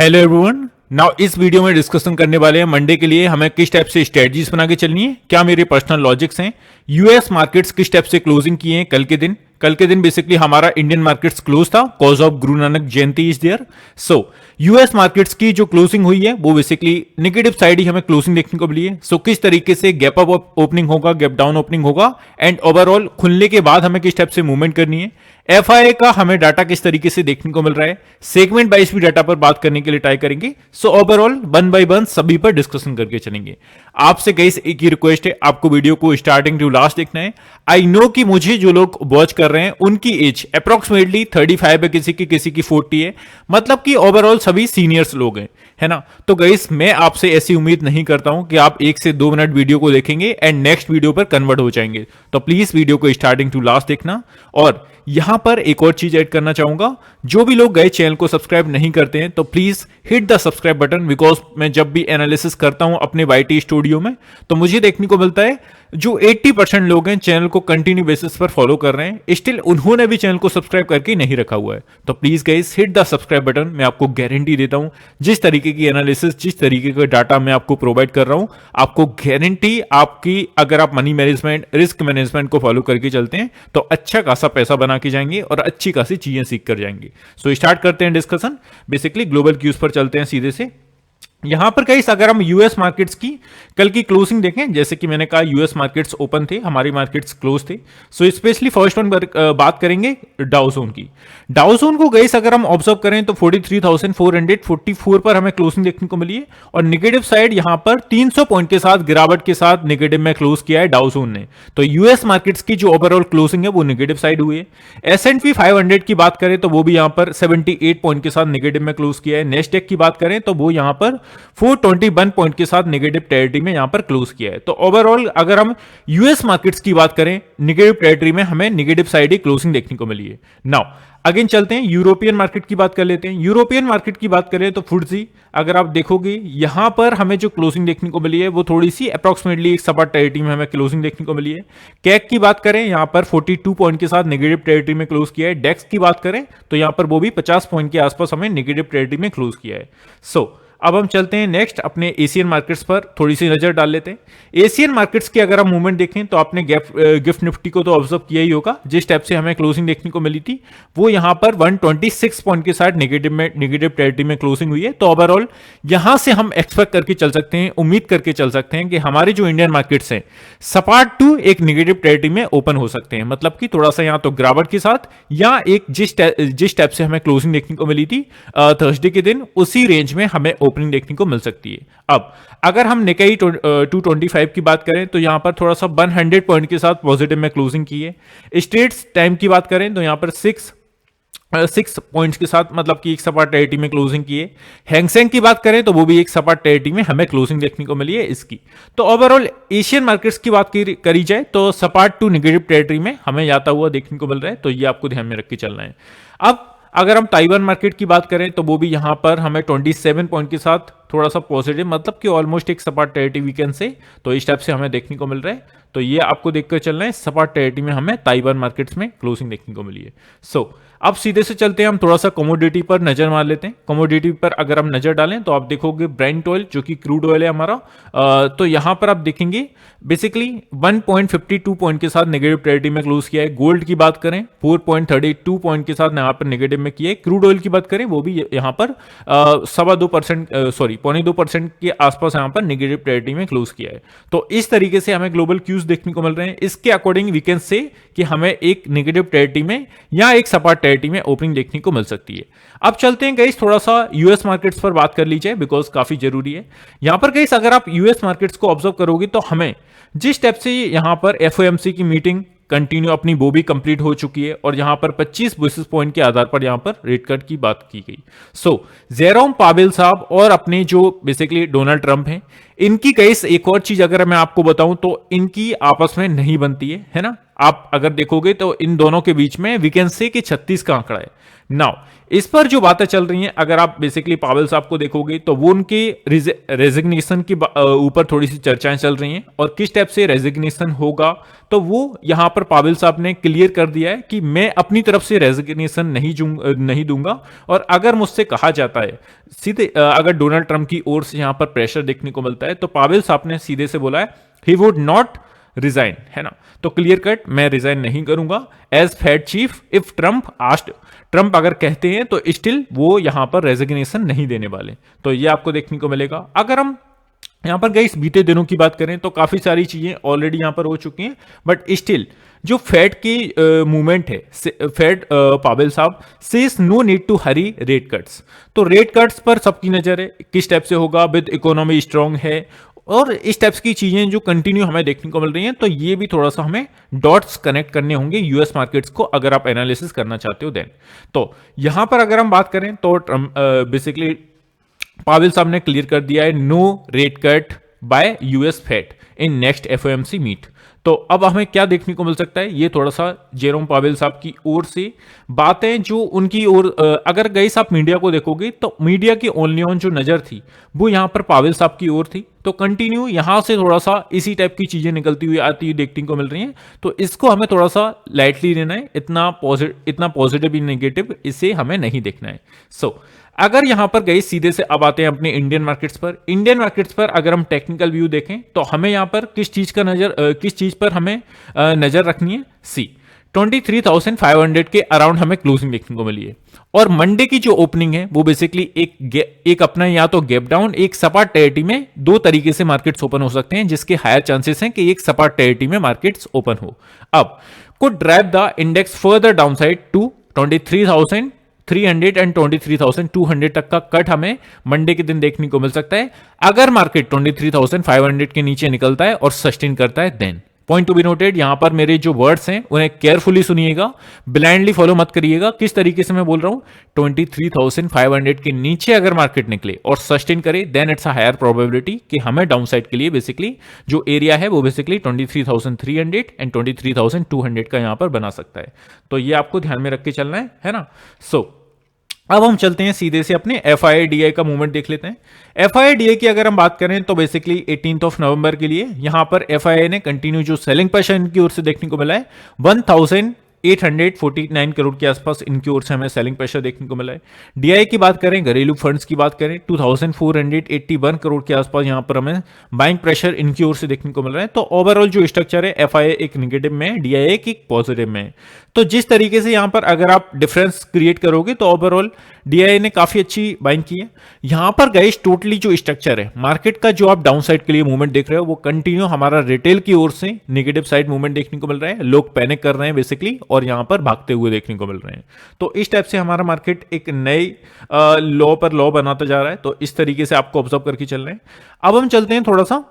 Hello everyone. Now इस video में discussion करने वाले हैं मंडे के लिए हमें किस टाइप से स्ट्रेटजीज बना के चलनी है, क्या मेरे पर्सनल लॉजिक्स हैं, यूएस मार्केट्स किस टाइप से क्लोजिंग किए हैं कल के दिन बेसिकली हमारा इंडियन मार्केट्स क्लोज था cause of Guru Nanak Jayanti is there. So US markets की जो क्लोजिंग हुई है वो बेसिकली नेगेटिव साइड ही हमें क्लोजिंग देखने को मिली है। सो किस तरीके से गैप अप ओपनिंग होगा, गैप डाउन ओपनिंग होगा एंड ओवरऑल खुलने के बाद हमें किस टाइप से मूवमेंट करनी है, एफआईआई का हमें डाटा किस तरीके से देखने को मिल रहा है, सेगमेंट वाइज भी डाटा पर बात करने के लिए ट्राई करेंगे। So overall one by one सभी पर डिस्कशन करके चलेंगे। आपसे गाइस एक ही रिक्वेस्ट है, आपको वीडियो को स्टार्टिंग टू लास्ट देखना है। आई नो कि मुझे जो लोग वॉच कर रहे हैं उनकी एज अप्रोक्सीमेटली 35 है, किसी की 40 है, मतलब कि ओवरऑल सभी सीनियर्स लोग हैं, है ना। तो गाइस मैं आपसे ऐसी उम्मीद नहीं करता हूं कि आप 1 से 2 मिनट वीडियो को देखेंगे एंड नेक्स्ट वीडियो पर कन्वर्ट हो जाएंगे। तो प्लीज वीडियो को स्टार्टिंग टू लास्ट देखना। और यहां पर एक और चीज ऐड करना चाहूंगा, जो भी लोग गए चैनल को सब्सक्राइब नहीं करते हैं तो please hit the subscribe button, because मैं जब भी एनालिसिस करता हूं अपने वाईटी स्टूडियो में तो मुझे देखने को मिलता है जो 80% लोग हैं चैनल को कंटिन्यू बेसिस पर फॉलो कर रहे हैं, स्टिल उन्होंने भी चैनल को सब्सक्राइब करके नहीं रखा हुआ है। तो please guys hit the subscribe button. मैं आपको गारंटी देता हूं जिस तरीके की एनालिसिस, जिस तरीके का डाटा मैं आपको प्रोवाइड कर रहा हूं, आपको गारंटी आपकी, अगर आप मनी मैनेजमेंट, रिस्क मैनेजमेंट को फॉलो करके चलते हैं तो अच्छा खासा पैसा बना के जाएंगे और अच्छी खासी चीजें सीख कर जाएंगे। सो स्टार्ट करते हैं डिस्कशन। बेसिकली ग्लोबल क्यूज पर चलते हैं सीधे से। यहां पर गाइस अगर हम यूएस मार्केट्स की कल की क्लोजिंग देखें, जैसे कि मैंने कहा यूएस मार्केट्स ओपन थे, हमारी मार्केट्स क्लोज थे। सो स्पेशली फर्स्ट वन बात करेंगे डाउ जोन की। डाउ जोन को गाइस अगर हम ऑब्जर्व करें तो 43,444 पर हमें क्लोजिंग देखने को मिली है और नेगेटिव साइड यहां पर 300 पॉइंट के साथ गिरावट के साथ नेगेटिव में क्लोज किया है डाउ जोन ने। तो यूएस मार्केट्स की जो ओवरऑल क्लोजिंग है वो नेगेटिव साइड हुई है। एसएंडपी 500 की बात करें तो वो भी यहां पर 78 पॉइंट के साथ नेगेटिव में क्लोज किया है। नेस्डेक की बात करें तो वो यहां पर 421 पॉइंट के साथ नेगेटिव टेरिटरी में यहां पर क्लोज किया है। तो ओवरऑल अगर हम यूएस मार्केट्स की बात करें, नेगेटिव टेरिटरी में हमें नेगेटिव साइड ही क्लोजिंग देखने को मिली है। नाउ अगेन चलते हैं यूरोपियन मार्केट की बात कर लेते हैं। यूरोपियन मार्केट की बात करें तो फुट्सी अगर आप देखोगे यहां पर हमें जो क्लोजिंग देखने को मिली है वो थोड़ी सी अप्रोक्सीमेटली एक सपाट टेरिटरी में हमें क्लोजिंग देखने को मिली है। कैक की बात करें यहां पर 42 पॉइंट के साथ नेगेटिव टेरिटरी में क्लोज किया है। डेक्स की बात करें तो यहां पर वो भी 50 पॉइंट के आसपास हमें नेगेटिव टेरिटरी में क्लोज किया है। सो अब हम चलते हैं नेक्स्ट अपने एशियन मार्केट्स पर थोड़ी सी नजर डाल लेते हैं। एशियन मार्केट्स की अगर हम मूवमेंट देखें तो आपने गिफ्ट निफ्टी को तो ऑब्जर्व किया ही होगा। जिस टाइप से हमें क्लोजिंग देखने को मिली थी वो यहां पर 126 पॉइंट के साथ नेगेटिव टेरिटरी में क्लोजिंग हुई है। तो ओवरऑल यहां से हम एक्सपेक्ट करके चल सकते हैं, उम्मीद करके चल सकते हैं कि हमारे जो इंडियन मार्केट्स हैं सपाट टू एक नेगेटिव टेरिटरी में ओपन हो सकते हैं, मतलब कि थोड़ा सा यहां तो गिरावट के साथ या एक जिस टाइप से हमें क्लोजिंग देखने को मिली थी थर्सडे के दिन उसी रेंज में हमें ओपनिंग देखने को मिल सकती है। अब अगर हम निकाई 225 की बात करें तो यहां पर थोड़ा सा 100 पॉइंट के साथ पॉजिटिव में क्लोजिंग की है। स्ट्रेट्स टाइम की बात करें तो यहां पर 6 पॉइंट्स के साथ, मतलब कि एक सपाट टेरिटरी में क्लोजिंग की है। हैंगसेंग की बात करें तो वो भी एक सपाट टेरिटरी में हमें क्लोजिंग देखने को मिली है इसकी। तो ओवरऑल एशियन मार्केट्स की बात करी जाए तो सपाट टू नेगेटिव टेरिटरी में हमें जाता हुआ देखने को मिल रहा है, तो ये आपको ध्यान में रख के चलना है। अब अगर हम ताइवान मार्केट की बात करें तो वो भी यहां पर हमें 27 पॉइंट के साथ थोड़ा सा पॉजिटिव, मतलब कि ऑलमोस्ट एक सपाट टेरिटरी वीकेंड से, तो इस टाइप से हमें देखने को मिल रहा है। तो ये आपको देखकर चलना है, सपाट टेरिटरी में हमें ताइवान मार्केट्स में क्लोजिंग देखने को मिली है। सो अब सीधे से चलते हैं, हम थोड़ा सा कमोडिटी पर नजर मार लेते हैं। कमोडिटी पर अगर हम नजर डालें तो आप देखोगे ब्रेंट ऑयल जो कि क्रूड ऑयल है हमारा, तो यहां पर आप देखेंगे बेसिकली 1.52 पॉइंट के साथ नेगेटिव टेरिटरी में क्लोज किया है। गोल्ड की बात करें 4.32 पॉइंट के साथ यहां पर नेगेटिव में किया है। क्रूड ऑयल की बात करें वो भी यहां पर 2.25% के आसपास यहां पर नेगेटिव टेरिटरी में क्लोज किया है। तो इस तरीके से हमें ग्लोबल क्यूज देखने को मिल रहे हैं। इसके अकॉर्डिंग वी कैन से कि हमें एक नेगेटिव टेरिटरी में या एक सपाट टेरिटरी में ओपनिंग देखने को मिल सकती है। अब चलते हैं गाइस थोड़ा सा यूएस मार्केट्स पर बात कर लीजिए, बिकॉज काफी जरूरी है। यहां पर गाइस अगर आप यूएस मार्केट्स को ऑब्जर्व करोगे तो हमें जिस स्टेप से यहां पर एफओएमसी की मीटिंग कंटिन्यू अपनी वो भी कंप्लीट हो चुकी है और यहां पर 25 बेसिस पॉइंट के आधार पर यहां पर रेट कट की बात की गई। सो जेरोम पावेल साहब और अपने जो बेसिकली डोनाल्ड ट्रंप हैं, इनकी गाइस एक और चीज अगर मैं आपको बताऊं तो इनकी आपस में नहीं बनती है ना। आप अगर देखोगे तो इन दोनों के बीच में वी कैन से कि 36 का आंकड़ा है। नाउ इस पर जो बातें चल रही हैं, अगर आप बेसिकली पावेल साहब को देखोगे तो वो उनके रेजिग्नेशन की ऊपर थोड़ी सी चर्चाएं चल रही हैं, और किस टाइप से रेजिग्नेशन होगा तो वो यहां पर पावेल साहब ने क्लियर कर दिया है कि मैं अपनी तरफ से रेजिग्नेशन नहीं दूंगा। और अगर मुझसे कहा जाता है सीधे, अगर डोनाल्ड ट्रंप की ओर से यहां पर प्रेशर देखने को मिलता है, तो पावेल साहब ने सीधे से बोला है ही वुड नॉट रिजाइन, है ना। तो क्लियर कट मैं रिजाइन नहीं करूंगा as Fed chief if Trump asked. Trump अगर कहते हैं तो स्टिल वो यहां पर रेजिग्नेशन नहीं देने वाले। तो ये आपको देखने को मिलेगा। अगर हम यहां पर गई बीते दिनों की बात करें तो काफी सारी चीजें ऑलरेडी यहां पर हो चुकी हैं, बट स्टिल जो फेड की मूवमेंट है, फेड पावेल साहब says no need to hurry rate cuts. तो रेट कट्स पर सबकी नजर है, किस टाइप से होगा, विद इकोनॉमी स्ट्रांग है, और इस टाइप्स की चीजें जो कंटिन्यू हमें देखने को मिल रही हैं। तो ये भी थोड़ा सा हमें डॉट्स कनेक्ट करने होंगे यूएस मार्केट्स को, अगर आप एनालिसिस करना चाहते हो देन। तो यहां पर अगर हम बात करें तो बेसिकली पावेल साहब ने क्लियर कर दिया है no rate cut by US Fed in next FOMC meet. तो अब हमें क्या देखने को मिल सकता है, ये थोड़ा सा जेरोम पावेल साहब की ओर से बातें जो उनकी ओर, अगर गई आप मीडिया को देखोगे तो मीडिया की ओनली ऑन जो नजर थी वो यहां पर पावेल साहब की ओर थी। तो कंटिन्यू यहां से थोड़ा सा इसी टाइप की चीजें निकलती हुई आती हुई देखने को मिल रही हैं। तो इसको हमें थोड़ा सा लाइटली लेना है, इतना पॉजिटिव या नेगेटिव इसे हमें नहीं देखना है। अगर यहां पर गई सीधे से अब आते हैं अपने इंडियन मार्केट्स पर। इंडियन मार्केट्स पर अगर हम टेक्निकल व्यू देखें तो हमें यहां पर किस चीज पर हमें नजर रखनी है, सी 23,500 के अराउंड हमें क्लोजिंग देखने को मिली है। और मंडे की जो ओपनिंग है वो बेसिकली एक अपना या तो गैप डाउन, एक सपाट टेरिटरी में, दो तरीके से मार्केट्स ओपन हो सकते हैं, जिसके हायर चांसेस हैं कि एक सपाट टेरिटरी में मार्केट्स ओपन हो। अब could drive the index further downside to 23,300 and 23,200 तक का कट हमें मंडे के दिन देखने को मिल सकता है, अगर मार्केट 23,500 के नीचे निकलता है और सस्टेन करता है then. Point to be noted, यहां पर मेरे जो वर्ड्स हैं उन्हें केयरफुली सुनिएगा, ब्लाइंडली फॉलो मत करिएगा। किस तरीके से मैं बोल रहा हूं, 23,500 के नीचे अगर मार्केट निकले और सस्टेन करे then it's a higher probability कि हमें डाउनसाइड के लिए बेसिकली जो एरिया है वो बेसिकली 23,300 एंड 23,200 का यहां पर बना सकता है। तो ये आपको ध्यान में रख के चलना है ना। अब हम चलते हैं सीधे से अपने FII-DI का मूवमेंट देख लेते हैं। FII-DI की अगर हम बात करें तो बेसिकली 18 नवंबर के लिए यहां पर FII ने कंटिन्यू जो सेलिंग प्रेशर इनकी ओर से देखने को मिला है 1,849 करोड़ के आसपास इनकी ओर से हमें सेलिंग प्रेशर देखने को मिला है। DI की बात करें, घरेलू फंड्स की बात करें, 2,481 करोड़ के आसपास यहां पर हमें बाइंग प्रेशर इनकी ओर से देखने को मिल रहा है। तो ओवरऑल जो स्ट्रक्चर है FII एक नेगेटिव में है, DI एक पॉजिटिव में है। तो जिस तरीके से यहां पर अगर आप डिफरेंस क्रिएट करोगे तो ओवरऑल DI ने काफी अच्छी बाइंग की है। यहां पर गए टोटली जो स्ट्रक्चर है मार्केट का, जो आप डाउन साइड के लिए मूवमेंट देख रहे हो वो कंटिन्यू हमारा रिटेल की ओर से नेगेटिव साइड मूवमेंट देखने को मिल रहा है। लोग पैनिक कर रहे हैं बेसिकली और यहां पर भागते हुए देखने को मिल रहे हैं। तो इस टाइप से हमारा मार्केट एक नई लॉ पर लॉ बनाता जा रहा है। तो इस तरीके से आपको ऑब्जर्व करके चल रहे हैं। अब हम चलते हैं थोड़ा सा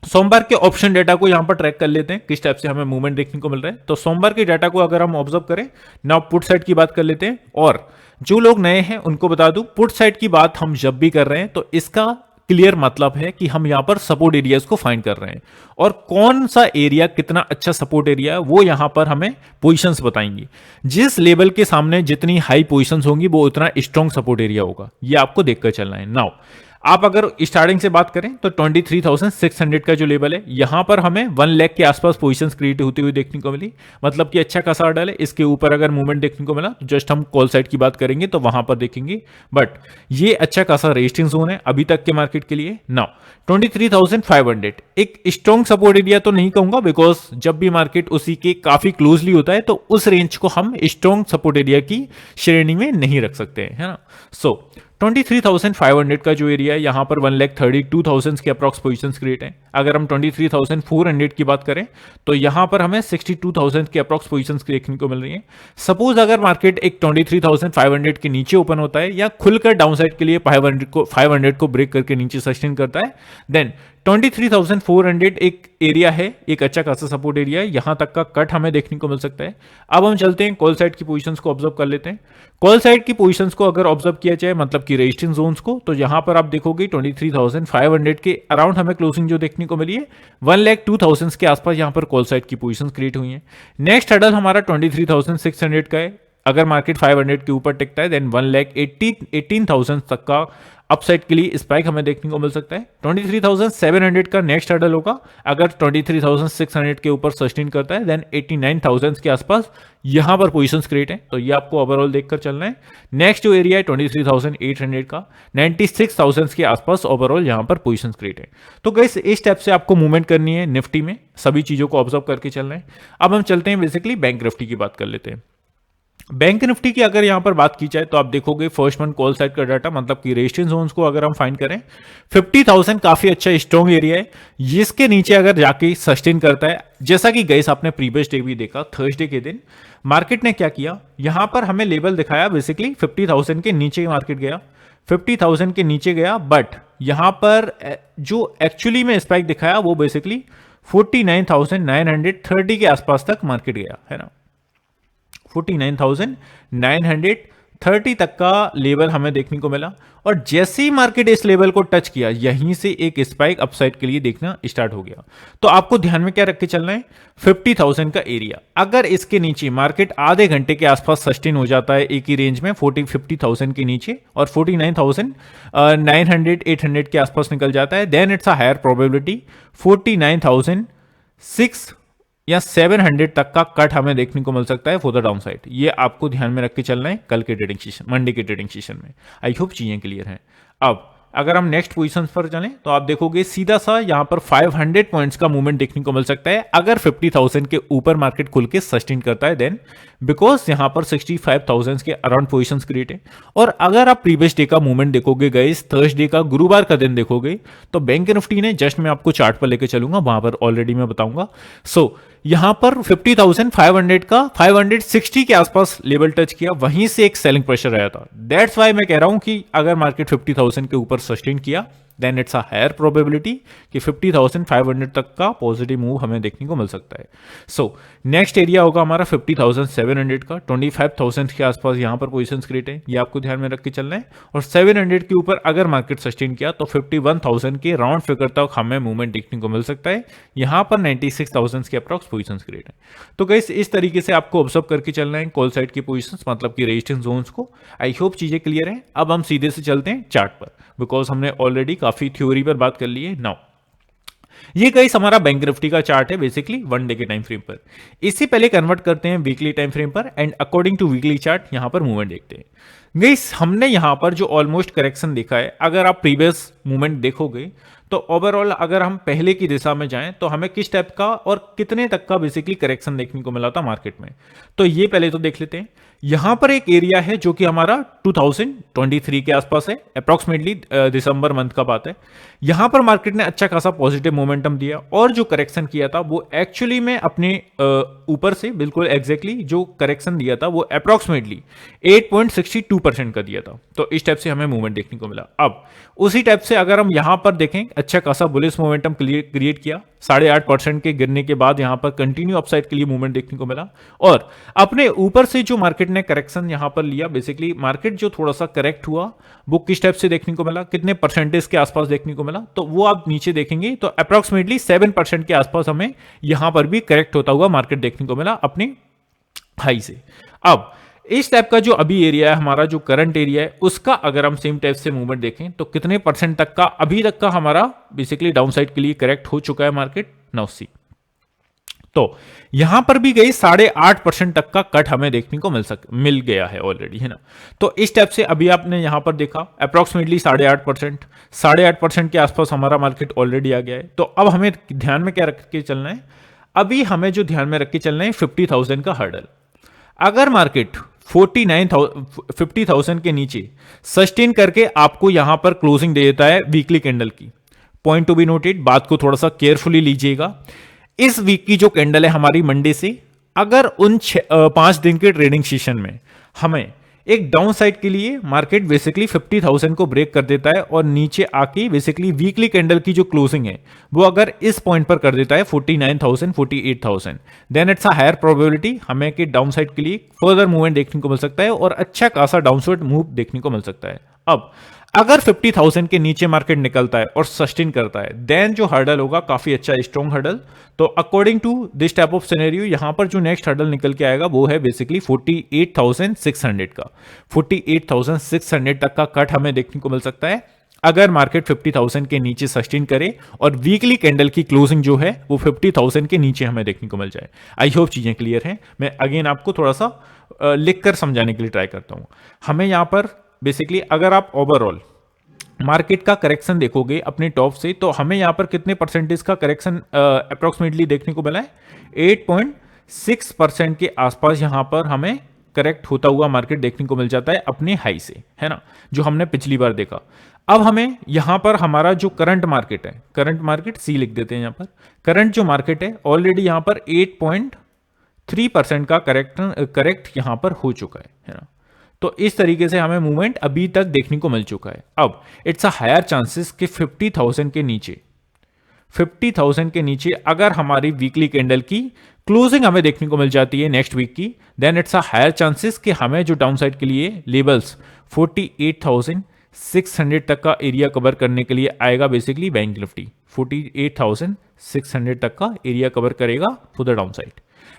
सोमवार के ऑप्शन डेटा को यहां पर ट्रैक कर लेते हैं, किस टाइप से हमें मूवमेंट देखने को मिल रहा है। तो सोमवार के डाटा को अगर हम ऑब्जर्व करें, नाउ पुट साइड की बात कर लेते हैं। और जो लोग नए हैं उनको बता दूं, पुट साइड की बात हम जब भी कर रहे हैं तो इसका क्लियर मतलब है कि हम यहां पर सपोर्ट एरियाज को फाइंड कर रहे हैं, और कौन सा एरिया कितना अच्छा सपोर्ट एरिया है वो यहां पर हमें पोजीशंस बताएंगी। जिस लेवल के सामने जितनी हाई पोजीशंस होंगी वो उतना स्ट्रॉन्ग सपोर्ट एरिया होगा, ये आपको देखकर चलना है। नाउ आप अगर स्टार्टिंग से बात करें तो 23,600 का जो लेवल है यहां पर हमें 1 लाख के आसपास पोजीशंस क्रिएट होती हुई देखने को मिली, मतलब कि अच्छा खासा ऑर्डर है। इसके ऊपर अगर मूवमेंट देखने को मिला तो जस्ट हम कॉल साइड की बात करेंगे तो वहां पर देखेंगे, बट ये अच्छा खासा रेजिस्टेंस जोन है अभी तक के मार्केट के लिए। नाउ 23,500 एक स्ट्रॉन्ग सपोर्ट एरिया तो नहीं कहूंगा, बिकॉज जब भी मार्केट उसी के काफी क्लोजली होता है तो उस रेंज को हम स्ट्रॉन्ग सपोर्ट एरिया की श्रेणी में नहीं रख सकते हैं, है ना। 23,500 का जो एरिया है यहां पर 1,32,000 के अप्रॉक्स पोजीशंस क्रिएट है। अगर हम 23,400 की बात करें तो यहां पर हमें 62,000 के अप्रॉक्स पोजीशंस देखने को मिल रही है। सपोज अगर मार्केट एक 23,500 के नीचे ओपन होता है या खुलकर डाउनसाइड के लिए 500 को ब्रेक करके नीचे सस्टेन करता है, देन 23,400 एक एरिया है, एक अच्छा खासा सपोर्ट एरिया है, यहां तक का कट हमें देखने को मिल सकता है। अब हम चलते हैं कॉल साइड की पोजीशंस को ऑब्जर्व कर लेते हैं। कॉल साइड की पोजीशंस को अगर ऑब्जर्व किया जाए, मतलब कि रेजिस्टेंस जोन्स को, तो यहां पर आप देखोगे 23,500 के अराउंड हमें क्लोजिंग जो देखने को मिली है 1,02,000 के आसपास यहां पर कॉल साइड की पोजीशंस क्रिएट हुई है। नेक्स्ट हडल हमारा 23,600 का है। अगर मार्केट 500 के ऊपर टिकता है देन 1,18,000 तक का अपसाइड के लिए स्पाइक हमें देखने को मिल सकता है। 23,700 का नेक्स्ट हर्डल होगा। अगर 23,600 के ऊपर सस्टेन करता है देन 89,000 के आसपास यहां पर पोजीशंस क्रिएट है, तो ये आपको ओवरऑल देखकर चलना है। नेक्स्ट जो एरिया है 23,800 का 96,000 के आसपास ओवरऑल यहां पर पोजीशंस क्रिएट है। तो गाइस इस स्टेप से आपको मूवमेंट करनी है निफ्टी में, सभी चीजों को ऑब्जर्व करके चलना है। अब हम चलते हैं बेसिकली बैंक निफ्टी की बात कर लेते हैं। बैंक निफ्टी की अगर यहां पर बात की जाए तो आप देखोगे फर्स्ट वन कॉल साइड का डाटा, मतलब कि रेजिस्टेंस जोन्स को अगर हम फाइंड करें 50,000 काफी अच्छा स्ट्रॉन्ग एरिया है, जिसके नीचे अगर जाके सस्टेन करता है, जैसा कि गाइस आपने प्रीवियस डे भी देखा, थर्सडे के दिन मार्केट ने क्या किया, यहां पर हमें लेवल दिखाया बेसिकली 50,000 के नीचे मार्केट गया, 50,000 के नीचे गया, बट यहां पर जो एक्चुअली में स्पाइक दिखाया वो बेसिकली 49,930 के आसपास तक मार्केट गया है ना। 49,930 तक का लेवल हमें देखने को मिला, और जैसे ही मार्केट इस लेवल को टच किया यहीं से एक स्पाइक अपसाइड के लिए देखना स्टार्ट हो गया। तो आपको ध्यान में क्या रख के चलना है, 50,000 का एरिया अगर इसके नीचे मार्केट आधे घंटे के आसपास सस्टेन हो जाता है एक ही रेंज में 50,000 के नीचे और 49,900-800 के आसपास निकल जाता है, then it's a higher probability 49,600 या 700 तक का कट हमें देखने को मिल सकता है फॉर द डाउन साइड। ये आपको ध्यान में रख के चलना है कल के ट्रेडिंग सेशन, मंडे के ट्रेडिंग सेशन में। आई होप चीजें क्लियर हैं। अब अगर हम नेक्स्ट पोजीशंस पर चलें तो आप देखोगे सीधा सा यहां पर 500 पॉइंट्स का मूवमेंट देखने को मिल सकता है अगर 50,000 के ऊपर मार्केट खुल के सस्टेन करता है, देन बिकॉज यहां पर 65,000 के अराउंड पोजीशंस क्रिएट है। और अगर आप प्रीवियस डे का मूवमेंट देखोगे गाइस, थर्सडे का गुरुवार का दिन देखोगे, तो बैंक निफ्टी ने जस्ट मैं आपको चार्ट पर लेके चलूंगा, वहां पर ऑलरेडी मैं बताऊंगा। सो यहां पर 50,500 का 560 के आसपास लेवल टच किया, वहीं से एक सेलिंग प्रेशर आया था। दैट्स वाई मैं कह रहा हूं कि अगर मार्केट 50,000 के ऊपर सस्टेन किया then it's a higher probability कि 50,500 तक का पॉजिटिव मूव हमें देखने को मिल सकता है। सो नेक्स्ट एरिया होगा हमारा 50,700 का, 25,000 के आसपास यहां पर पोजीशंस क्रिएट है, ये आपको ध्यान में रख के चलना है। और 700 के ऊपर अगर मार्केट सस्टेन किया तो 51,000 के राउंड फिगर तक हमें मूवमेंट देखने को मिल सकता है, यहां पर 96,000 के अप्रॉक्स पोजीशंस क्रिएट है। तो गाइस इस तरीके से आपको ऑब्जर्व करके चलना है कॉल साइड की पोजीशंस, मतलब कि रेजिस्टेंस जोन्स को। आई होप चीजें क्लियर है। अब हम सीधे से चलते हैं चार्ट पर, बिकॉज हमने ऑलरेडी काफी थ्योरी पर बात कर ली है। नाउ ये गाइस हमारा बैंक निफ्टी का चार्ट है बेसिकली वन डे के टाइम फ्रेम पर। इससे पहले कन्वर्ट करते हैं वीकली टाइम फ्रेम पर and according to weekly chart यहां पर मूवमेंट देखते हैं। गाइस हमने यहां पर जो ऑलमोस्ट करेक्शन देखा है, अगर आप प्रीवियस मूवमेंट देखोगे तो ओवरऑल अगर हम पहले की दिशा में जाएं तो हमें किस टाइप का और कितने तक का बेसिकली करेक्शन देखने को मिला था मार्केट में, तो ये पहले तो देख लेते हैं। यहां पर एक एरिया है जो कि हमारा 2023 के आसपास है, अप्रॉक्सीमेटली दिसंबर मंथ का बात है। यहां पर मार्केट ने अच्छा खासा पॉजिटिव मोमेंटम दिया और जो करेक्शन किया था वो एक्चुअली में अपने ऊपर से बिल्कुल एग्जैक्टली जो करेक्शन दिया था वो अप्रॉक्सीमेटली 8.62% का दिया था। तो इस टाइप से हमें मूवमेंट देखने को मिला। अब उसी टाइप से अगर हम यहां पर देखें, अच्छा खासा बुलिश मोमेंटम क्रिएट किया, 8.5% के गिरने के बाद यहां पर कंटिन्यू अपसाइड के लिए मूवमेंट देखने को मिला। और अपने ऊपर से जो मार्केट ने करेक्शन यहां पर लिया, बेसिकली मार्केट जो थोड़ा सा करेक्ट हुआ वो किस टाइप से देखने को मिला, कितने परसेंटेज के आसपास देखने को मिला, तो वो आप नीचे देखेंगे तो अप्रॉक्सीमेटली 7% के आसपास हमें यहां पर भी करेक्ट होता हुआ मार्केट देखने को मिला अपनी हाई से। अब इस टाइप का जो अभी एरिया है हमारा, जो करंट एरिया है, उसका अगर हम सेम टाइप से मूवमेंट देखें तो कितने परसेंट तक का अभी तक का हमारा बेसिकली डाउनसाइड के लिए करेक्ट हो चुका है मार्केट। नाउ सी, तो यहां पर भी गई 8.5% तक का कट हमें देखने को मिल गया है ऑलरेडी, है ना। तो इस टाइप से अभी आपने यहां पर देखा अप्रॉक्सीमेटली 8.5% के आसपास हमारा मार्केट ऑलरेडी आ गया है। तो अब हमें ध्यान में क्या रख के चलना है, अभी हमें जो ध्यान में रख के चलना है 50,000 का हर्डल। अगर मार्केट 50,000 के नीचे सस्टेन करके आपको यहां पर क्लोजिंग दे देता है वीकली कैंडल की, पॉइंट टू बी नोटेड, बात को थोड़ा सा केयरफुली लीजिएगा। इस वीक की जो कैंडल है हमारी मंडे से, अगर उन 5 दिन के ट्रेडिंग सेशन में हमें एक डाउन साइड के लिए मार्केट बेसिकली 50,000 को ब्रेक कर देता है और नीचे आके बेसिकली वीकली कैंडल की जो क्लोजिंग है वो अगर इस पॉइंट पर कर देता है 49,000 48,000, then it's a higher probability हमें कि डाउन साइड के लिए फर्दर मूवमेंट देखने को मिल सकता है और अच्छा खासा डाउनसाइड मूव देखने को मिल सकता है। अब अगर 50,000 के नीचे मार्केट निकलता है और सस्टेन करता है, देन जो हर्डल होगा काफी अच्छा स्ट्रॉन्ग हर्डल। तो according to this type of scenario यहां पर जो नेक्स्ट हर्डल निकल के आएगा वो है बेसिकली 48,600 का। 48,600 तक का कट हमें देखने को मिल सकता है अगर मार्केट 50,000 के नीचे सस्टेन करे और वीकली कैंडल की क्लोजिंग जो है वो 50,000 के नीचे हमें देखने को मिल जाए। आई होप चीजें क्लियर हैं। मैं अगेन आपको थोड़ा सा लिखकर समझाने के लिए ट्राई करता हूं। हमें यहां पर बेसिकली अगर आप ओवरऑल मार्केट का करेक्शन देखोगे अपने टॉप से, तो हमें यहां पर कितने परसेंटेज का करेक्शन अप्रोक्सीमेटली देखने को मिला है? 8.6% के आसपास यहां पर हमें करेक्ट होता हुआ मार्केट देखने को मिल जाता है अपने हाई से, है ना, जो हमने पिछली बार देखा। अब हमें यहां पर हमारा जो करंट मार्केट है, करंट मार्केट सी लिख देते हैं यहां पर, करंट जो मार्केट है ऑलरेडी यहां पर 8.3% का करेक्ट यहां पर हो चुका है ना। तो इस तरीके से हमें मूवमेंट अभी तक देखने को मिल चुका है। अब इट्स अ हायर चांसेस कि 50,000 के नीचे, 50,000 के नीचे अगर हमारी वीकली कैंडल की क्लोजिंग हमें देखने को मिल जाती है नेक्स्ट वीक की, then it's a higher chances कि हमें जो डाउन साइड के लिए लेवल्स 48,600 तक का एरिया कवर करने के लिए आएगा। बेसिकली बैंक निफ्टी 48,600 तक का एरिया कवर करेगा फॉर द डाउन साइड।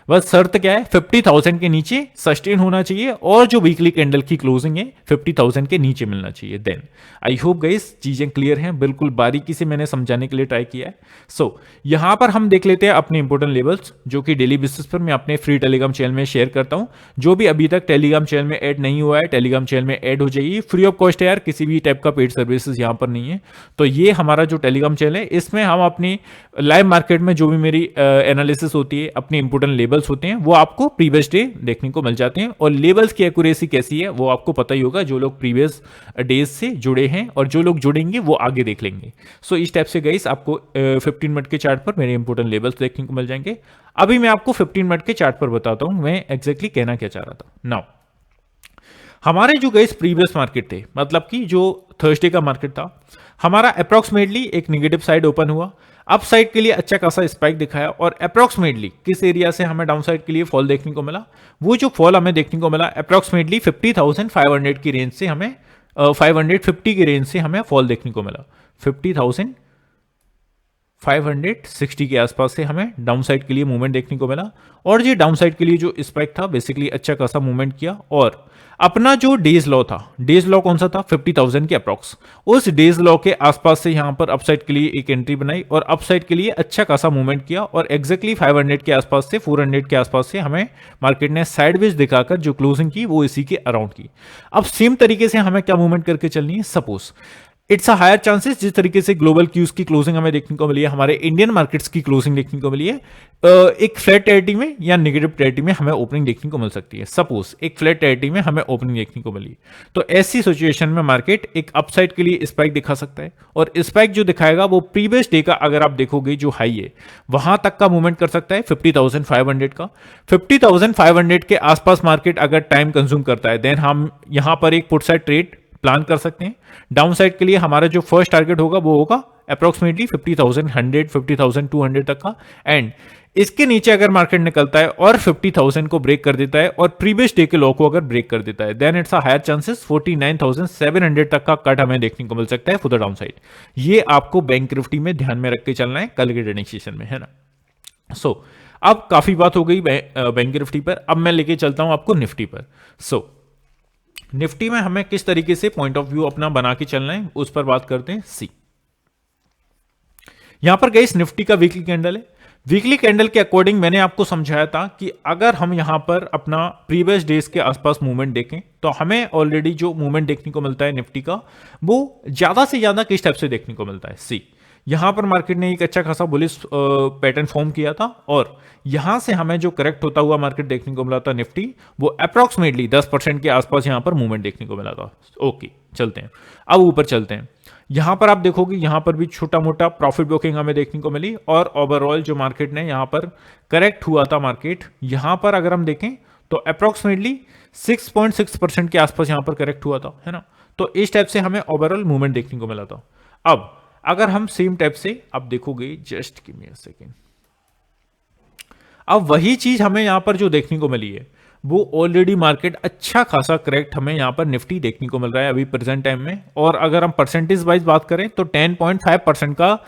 बस शर्त क्या है? 50,000 के नीचे सस्टेन होना चाहिए और जो वीकली कैंडल की क्लोजिंग है 50,000 के नीचे मिलना चाहिए। देन आई होप गाइस चीजें क्लियर हैं, बिल्कुल बारीकी से मैंने समझाने के लिए ट्राई किया है। सो यहां पर हम देख लेते हैं अपने इंपोर्टेंट लेवल्स, जो कि डेली बेसिस पर मैं अपने फ्री टेलीग्राम चैनल में शेयर करता हूं। जो भी अभी तक टेलीग्राम चैनल में ऐड नहीं हुआ है, टेलीग्राम चैनल में ऐड हो जाइए, फ्री ऑफ कॉस्ट है यार, किसी भी टाइप का पेड सर्विसेज यहां पर नहीं है। तो ये हमारा जो टेलीग्राम चैनल है, इसमें हम अपनी लाइव मार्केट में जो भी मेरी एनालिसिस होती है, अपने इंपोर्टेंट लेवल्स होते हैं, वो आपको प्रीवियस डे देखने को मिल जाते हैं। और लेवल्स की एक्यूरेसी कैसी है वो आपको पता ही होगा, जो लोग प्रीवियस डेज से जुड़े हैं, और जो लोग जुड़ेंगे वो आगे देख लेंगे। सो इस टाइप से गाइस आपको 15 मिनट के चार्ट पर मेरे इंपोर्टेंट लेवल्स देखने को मिल जाएंगे। अभी मैं आपको 15 मिनट के चार्ट पर बताता हूं मैं एग्जैक्टली कहना क्या चाह रहा था। नाउ हमारे जो गाइस प्रीवियस मार्केट थे, मतलब कि जो थर्सडे का मार्केट था, हमारा अप्रोक्सीमेटली एक नेगेटिव साइड ओपन हुआ, अप साइड के लिए अच्छा खासा स्पाइक दिखाया, और अप्रोक्सीमेटली किस एरिया से हमें डाउन साइड के लिए फॉल देखने को मिला? वो जो फॉल हमें देखने को मिला अप्रोक्सीमेटली 50,500 की रेंज से हमें 550 की रेंज से हमें फॉल देखने को मिला। 50,560 के आसपास से हमें डाउन साइड के लिए मूवमेंट देखने को मिला, और ये डाउन साइड के लिए जो स्पाइक था बेसिकली अच्छा खासा मूवमेंट किया। और अपना जो डेज लॉ था, डेज लॉ कौन सा था? 50,000 के अप्रॉक्स, उस डेज लॉ के आसपास से यहां पर अपसाइड के लिए एक एंट्री बनाई और अपसाइड के लिए अच्छा खासा मूवमेंट किया, और एग्जैक्टली 500 के आसपास से 400 के आसपास से हमें मार्केट ने साइडवेज दिखाकर जो क्लोजिंग की वो इसी के अराउंड की। अब सेम तरीके से हमें क्या मूवमेंट करके चलनी है? Suppose it's a higher chances, जिस तरीके से ग्लोबल क्यूज की क्लोजिंग हमें देखने को मिली है, हमारे इंडियन मार्केट्स की क्लोजिंग देखने को मिली है, एक फ्लैट टेरिटरी में या नेगेटिव टेरिटरी में हमें ओपनिंग देखने को मिल सकती है। सपोज एक फ्लैट टेरिटरी में हमें ओपनिंग देखने को मिली, तो ऐसी सिचुएशन में मार्केट एक अपसाइड के लिए स्पाइक दिखा सकता है, और स्पाइक जो दिखाएगा वो प्रीवियस डे का अगर आप देखोगे जो हाई है वहां तक का मूवमेंट कर सकता है 50,500 का। 50,500 के आसपास मार्केट अगर टाइम कंज्यूम करता है, देन हम यहां पर एक पुट साइड ट्रेड प्लान कर सकते हैं। डाउन साइड के लिए हमारा जो फर्स्ट टारगेट होगा वो होगा अप्रोक्सीमेटली 50,100 50,200 तक का, एंड इसके नीचे अगर मार्केट निकलता है और 50,000 को ब्रेक कर देता है और प्रीवियस डे के लो को अगर ब्रेक कर देता है, then it's a higher chances 49,700 तक का कट हमें देखने को मिल सकता है फॉर द डाउन साइड। ये आपको बैंक निफ्टी में ध्यान में रख के चलना है कल के ट्रेडिंग सेशन में, है ना। सो अब काफी बात हो गई बैंक निफ्टी पर, अब मैं लेके चलता हूं आपको निफ्टी पर। सो निफ्टी में हमें किस तरीके से पॉइंट ऑफ व्यू अपना बना के चलना है उस पर बात करते हैं। सी यहां पर गाइस निफ्टी का वीकली कैंडल है। वीकली कैंडल के अकॉर्डिंग मैंने आपको समझाया था कि अगर हम यहां पर अपना प्रीवियस डेज के आसपास मूवमेंट देखें तो हमें ऑलरेडी जो मूवमेंट देखने को मिलता है निफ्टी का वो ज्यादा से ज्यादा किस टाइप से देखने को मिलता है। सी यहां पर मार्केट ने एक अच्छा खासा बुलिश पैटर्न फॉर्म किया था, और यहां से हमें जो करेक्ट होता हुआ मार्केट देखने को मिला था निफ्टी, वो अप्रोक्सीमेटली 10% के आसपास यहां पर मूवमेंट देखने को मिला था। ओके चलते हैं, अब ऊपर चलते हैं। यहां पर आप देखोगे यहां पर भी छोटा मोटा प्रॉफिट बुकिंग हमें देखने को मिली, और ओवरऑल जो मार्केट ने यहां पर करेक्ट हुआ था मार्केट, यहां पर अगर हम देखें तो अप्रोक्सीमेटली 6.6% के आसपास यहां पर करेक्ट हुआ था, है ना। तो इस टाइप से हमें ओवरऑल मूवमेंट देखने को मिला था। अब अगर हम सेम टाइप से अब देखोगे, just give me a second, अब वही चीज हमें यहां पर जो देखने को मिली है वो ऑलरेडी मार्केट अच्छा खासा करेक्ट हमें यहाँ पर निफ्टी देखने को मिल रहा है अभी प्रेजेंट टाइम में। और अगर हम परसेंटेज वाइज बात करें तो 10.5% का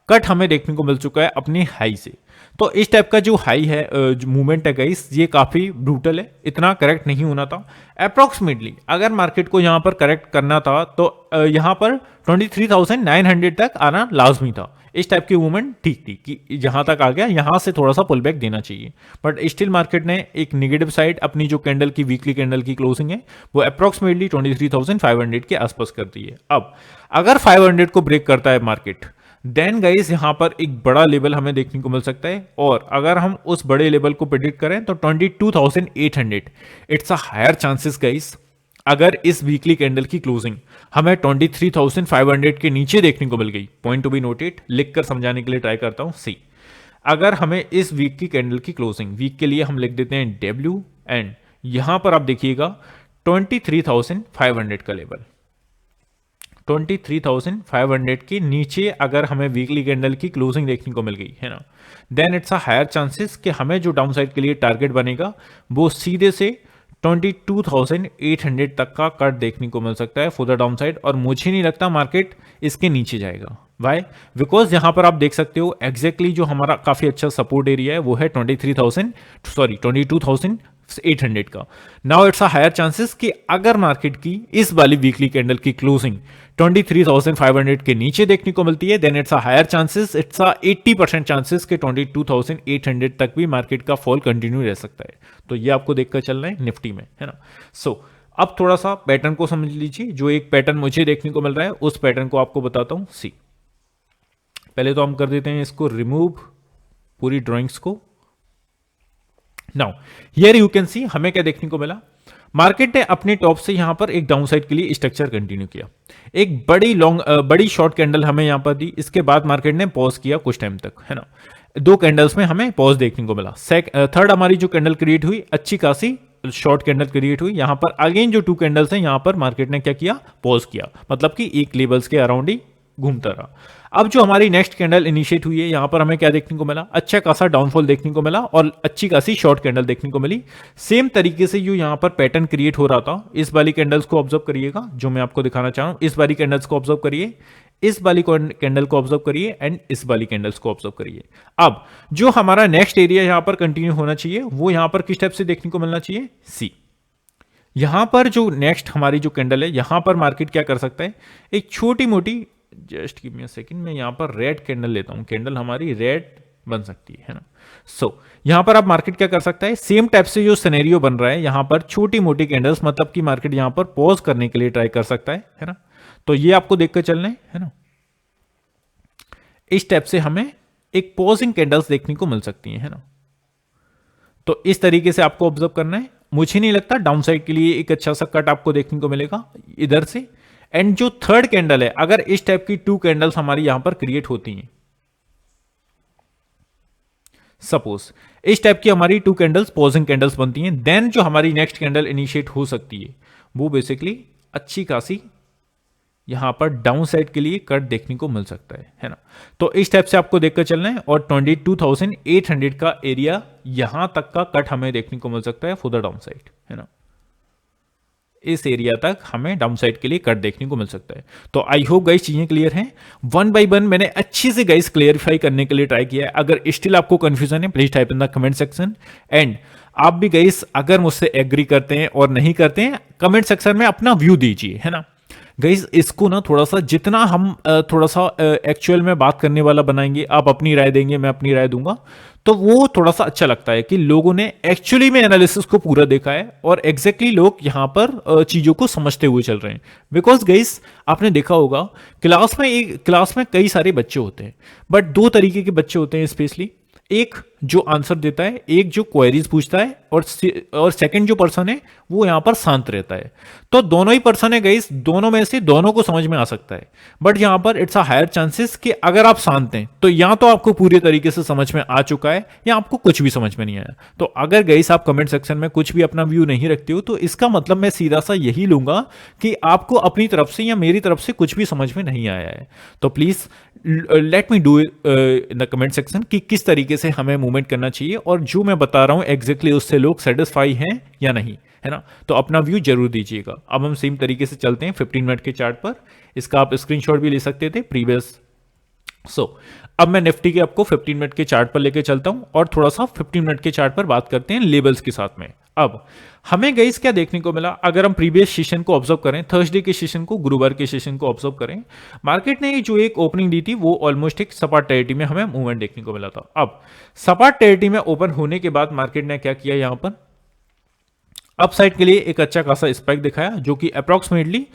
कट हमें देखने को मिल चुका है अपनी हाई से। तो इस टाइप का जो हाई है, जो मूवमेंट है गाइस, ये काफी ब्रूटल है, इतना करेक्ट नहीं होना था। अप्रोक्सीमेटली अगर मार्केट को यहाँ पर करेक्ट करना था तो यहाँ पर 23,900 तक आना लाजमी था। इस टाइप की मूवमेंट ठीक थी कि जहां तक आ गया यहां से थोड़ा सा पुल बैक देना चाहिए, बट स्टिल मार्केट ने एक नेगेटिव साइड अपनी जो कैंडल की वीकली कैंडल की क्लोजिंग है वो अप्रोक्सीमेटली 23,500 के आसपास कर दी है। अब अगर 500 को ब्रेक करता है मार्केट, देन गाइस यहां पर एक बड़ा लेवल हमें देखने को मिल सकता है। और अगर हम उस बड़े लेवल को प्रेडिक्ट करें तो 22,800 it's a higher chances guys. अगर इस वीकली कैंडल की क्लोजिंग हमें 23,500 के नीचे देखने को मिल गई, पॉइंट टू बी नोटेड, लिख कर समझाने के लिए ट्राई करता हूं। सी, अगर हमें इस वीक की कैंडल की क्लोजिंग, वीक के लिए हम लिख देते हैं डब्ल्यू, एंड यहां पर आप देखिएगा 23,500 का लेवल, 23,500 के नीचे अगर हमें वीकली कैंडल की क्लोजिंग देखने को मिल गई है ना, then it's a higher chances कि हमें जो डाउन साइड के लिए टारगेट बनेगा वो सीधे से 22,800 तक का कट देखने को मिल सकता है फॉर द डाउन साइड। और मुझे नहीं लगता मार्केट इसके नीचे जाएगा। वाई? बिकॉज यहां पर आप देख सकते हो एग्जैक्टली जो हमारा काफी अच्छा सपोर्ट एरिया है वो है 22,800 का। Now it's a higher chances कि अगर मार्केट की इस वाली वीकली कैंडल की क्लोजिंग 23,500 के नीचे देखने को मिलती है, then it's a higher chances, it's a 80% chances कि 22,800 तक भी मार्केट का फॉल कंटिन्यू रह सकता है। तो ये आपको देखकर चलना है निफ्टी में, है ना। सो अब थोड़ा सा पैटर्न को समझ लीजिए। जो एक पैटर्न मुझे देखने को मिल रहा है उस पैटर्न को आपको बताता हूं। सी, पहले तो हम कर देते हैं इसको रिमूव, पूरी ड्राइंग्स को। Now here you can see हमें क्या देखने को मिला, मार्केट ने अपने टॉप से यहां पर एक डाउन साइड के लिए स्ट्रक्चर कंटिन्यू किया, एक बड़ी शॉर्ट कैंडल हमें यहां पर दी। इसके बाद मार्केट ने पॉज किया कुछ टाइम तक, है ना। 2 कैंडल्स में हमें पॉज देखने को मिला। थर्ड हमारी जो कैंडल क्रिएट हुई, अच्छी खासी शॉर्ट कैंडल क्रिएट हुई। यहां पर अगेन जो 2 कैंडल्स हैं यहां पर मार्केट ने क्या किया, पॉज किया, मतलब कि एक लेवल्स के अराउंड ही घूमता रहा। अब जो हमारी नेक्स्ट कैंडल इनिशिएट हुई है यहां पर हमें क्या देखने को मिला, अच्छा खासा डाउनफॉल देखने को मिला और अच्छी खासी शॉर्ट कैंडल देखने को मिली। सेम तरीके से जो यहां पर पैटर्न क्रिएट हो रहा था, इस वाली कैंडल्स को ऑब्जर्व करिएगा जो मैं आपको दिखाना चाह रहा हूं। इस वाली कैंडल्स को ऑब्जर्व करिए, इस वाली कैंडल को ऑब्जर्व करिए एंड इस वाली कैंडल्स को ऑब्जर्व करिए। अब जो हमारा नेक्स्ट एरिया यहां पर कंटिन्यू होना चाहिए वो यहां पर किस टाइप से देखने को मिलना चाहिए। सी, यहां पर जो नेक्स्ट हमारी जो कैंडल है यहां पर मार्केट क्या कर सकता है, एक छोटी मोटी, just give me a second, मैं यहां पर रेड कैंडल लेता हूं, कैंडल हमारी रेड बन सकती है ना। सो यहां पर आप मार्केट क्या कर सकता है, सेम टाइप से जो सिनेरियो बन रहा है यहां पर छोटी मोटी कैंडल्स, मतलब कि मार्केट यहां पर पॉज करने के लिए ट्राई कर सकता है ना। तो ये आपको देखकर चलना है ना। इस टाइप से हमें एक पॉजिंग कैंडल्स देखने को मिल सकती है ना। तो इस तरीके से आपको ऑब्जर्व करना है। मुझे नहीं लगता डाउन साइड के लिए एक अच्छा सा कट आपको देखने को मिलेगा इधर से। एंड जो थर्ड कैंडल है, अगर इस टाइप की 2 कैंडल्स हमारी यहां पर क्रिएट होती हैं, सपोज इस टाइप की हमारी 2 कैंडल्स पॉजिंग कैंडल्स बनती हैं, देन जो हमारी नेक्स्ट कैंडल इनिशिएट हो सकती है वो बेसिकली अच्छी खासी यहां पर डाउन साइड के लिए कट देखने को मिल सकता है ना। तो इस टाइप से आपको देखकर चलना है और 22,800 का एरिया यहां तक का कट हमें देखने को मिल सकता है फॉर द डाउन साइड, है ना। इस एरिया तक हमें डाउन साइड के लिए कट देखने को मिल सकता है। तो आई होप गाइस चीजें क्लियर हैं। 1 बाय 1 मैंने अच्छी से गाइस क्लियरिफाई करने के लिए ट्राई किया है। अगर स्टिल आपको कंफ्यूजन है please type in the comment section. And आप भी गाइस अगर मुझसे एग्री करते हैं और नहीं करते हैं, कमेंट सेक्शन में अपना व्यू दीजिए, है ना। गाइस इसको ना थोड़ा सा जितना हम थोड़ा सा एक्चुअल में बात करने वाला बनाएंगे, आप अपनी राय देंगे, मैं अपनी राय दूंगा, तो वो थोड़ा सा अच्छा लगता है कि लोगों ने एक्चुअली में एनालिसिस को पूरा देखा है और एग्जैक्टली लोग यहां पर चीजों को समझते हुए चल रहे हैं। बिकॉज गाइस आपने देखा होगा क्लास में कई सारे बच्चे होते हैं, बट 2 तरीके के बच्चे होते हैं स्पेशली, एक जो आंसर देता है, एक जो क्वेरीज पूछता है, और सेकंड जो पर्सन है वो यहां पर शांत रहता है। तो दोनों ही पर्सन है गाइस, दोनों में से दोनों को समझ में आ सकता है, बट यहां पर इट्स अ हायर चांसेस कि अगर आप शांत हैं तो या तो आपको पूरी तरीके से समझ में आ चुका है या आपको कुछ भी समझ में नहीं आया। तो अगर गाइस आप कमेंट सेक्शन में कुछ भी अपना व्यू नहीं रखते हो तो इसका मतलब मैं सीधा सा यही लूंगा कि आपको अपनी तरफ से या मेरी तरफ से कुछ भी समझ में नहीं आया है। तो please let me do in the comment section कि किस तरीके तरीके से हमें मूवमेंट करना चाहिए और जो मैं बता रहा हूं एग्जैक्टली उससे लोग सेटिस्फाई हैं या नहीं, है ना। तो अपना व्यू जरूर दीजिएगा। अब हम सेम तरीके से चलते हैं 15 मिनट के चार्ट पर। इसका आप स्क्रीनशॉट भी ले सकते थे प्रीवियस। अब मैं निफ्टी के आपको 15 मिनट के चार्ट पर लेके चलता हूं और थोड़ा सा 15 मिनट के चार्ट पर बात करते हैं लेवल्स के साथ में। अब हमें गाइस क्या देखने को मिला, अगर हम प्रीवियस सेशन को ऑब्जर्व करें, थर्सडे के सेशन को, गुरुवार के सेशन को ऑब्जर्व करें, मार्केट ने जो एक ओपनिंग दी थी वो ऑलमोस्ट एक सपाट टेरिटरी में हमें मूवमेंट देखने को मिला था। अब सपाट टेरिटरी में ओपन होने के बाद मार्केट ने क्या किया, यहां पर अपसाइड के लिए एक अच्छा खासा स्पाइक दिखाया जो कि अप्रोक्सीमेटली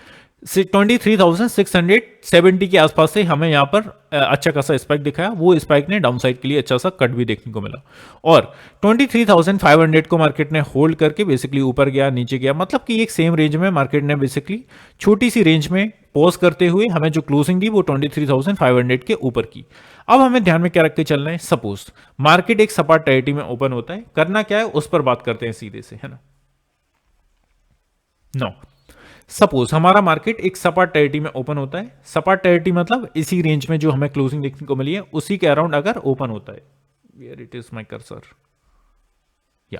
23,670 के आसपास से हमें यहां पर अच्छा खासा स्पाइक दिखाया। वो स्पाइक ने डाउनसाइड के लिए अच्छा सा कट भी देखने को मिला और 23,500 को मार्केट ने होल्ड करके बेसिकली ऊपर गया नीचे गया, मतलब कि एक सेम रेंज में मार्केट ने बेसिकली छोटी सी रेंज में पॉज करते हुए हमें जो क्लोजिंग दी वो 23,500 के ऊपर की। अब हमें ध्यान में क्या रख के चलना है, सपोज मार्केट एक सपाट टेरिटरी में ओपन होता है, करना क्या है उस पर बात करते हैं सीधे से, है ना। नो, सपोज हमारा मार्केट एक सपाट टेरिटरी में ओपन होता है। सपाट टेरिटरी मतलब इसी रेंज में जो हमें क्लोजिंग देखने को मिली है उसी के अराउंड अगर ओपन होता है, where it is my cursor, या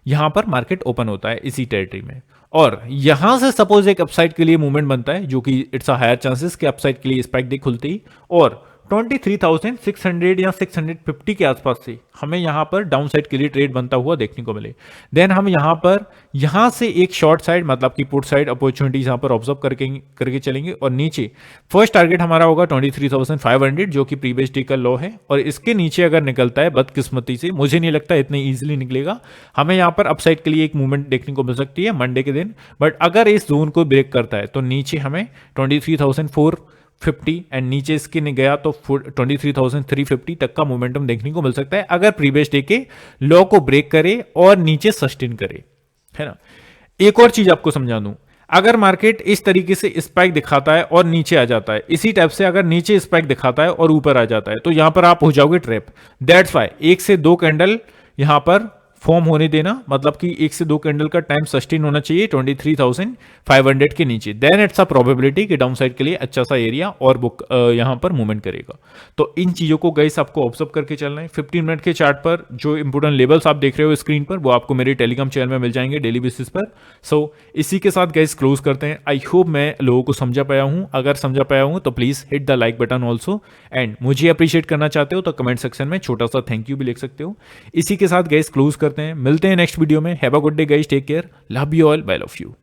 यहां पर मार्केट ओपन होता है इसी टेरिटरी में और यहां से सपोज एक अपसाइड के लिए मूवमेंट बनता है जो कि इट्स अ हायर चांसेस कि अपसाइड के लिए स्पाइक दे खुलते ही और 23,600 या 650 के आसपास से हमें यहां पर डाउन साइड के लिए ट्रेड बनता हुआ देखने को मिले। देन हम यहां से एक शॉर्ट साइड मतलब कि पुट साइड अपॉर्चुनिटीज यहां पर ऑब्जर्व करके चलेंगे और नीचे फर्स्ट टारगेट हमारा होगा 23,500 जो कि प्रीवियस डे का लो है और इसके नीचे अगर निकलता है, बदकिस्मती से मुझे नहीं लगता इतने ईजिली निकलेगा, हमें यहां पर अपसाइड के लिए एक मूवमेंट देखने को मिल सकती है मंडे के दिन। बट अगर इस जोन को ब्रेक करता है तो नीचे हमें 23,450 एंड नीचे इसके ने गया तो 23,350 तक का मोमेंटम देखने को मिल सकता है अगर प्रीवियस डे के लो को ब्रेक करे और नीचे सस्टेन करे, है ना। एक और चीज आपको समझा दूं, अगर मार्केट इस तरीके से स्पाइक दिखाता है और नीचे आ जाता है, इसी टाइप से अगर नीचे स्पाइक दिखाता है और ऊपर आ जाता है तो यहां पर आप हो जाओगे ट्रैप। दैट्स वाई 1 से 2 कैंडल यहां पर फॉर्म होने देना, मतलब कि 1 से 2 कैंडल का टाइम सस्टेन होना चाहिए 23,500 के नीचे। देन इट्स अ प्रोबेबिलिटी कि डाउन साइड के लिए अच्छा सा एरिया और बुक यहां पर मूवमेंट करेगा। तो इन चीजों को गाइस आपको ऑब्जर्व करके चलना है। 15 मिनट के चार्ट पर जो इंपोर्टेंट लेवल्स आप देख रहे हो स्क्रीन पर वो आपको मेरे टेलीग्राम चैनल में मिल जाएंगे डेली बेसिस पर। सो इसी के साथ गाइस क्लोज करते हैं। आई होप मैं लोगों को समझा पाया हूं, अगर समझा पाया हूं तो please hit the like button also and मुझे अप्रिशिएट करना चाहते हो तो कमेंट सेक्शन में छोटा सा थैंक यू भी लिख सकते हो। इसी के साथ गाइस क्लोज करते हैं, मिलते हैं नेक्स्ट वीडियो में। Have a good day guys, take care, love you all, bye love you.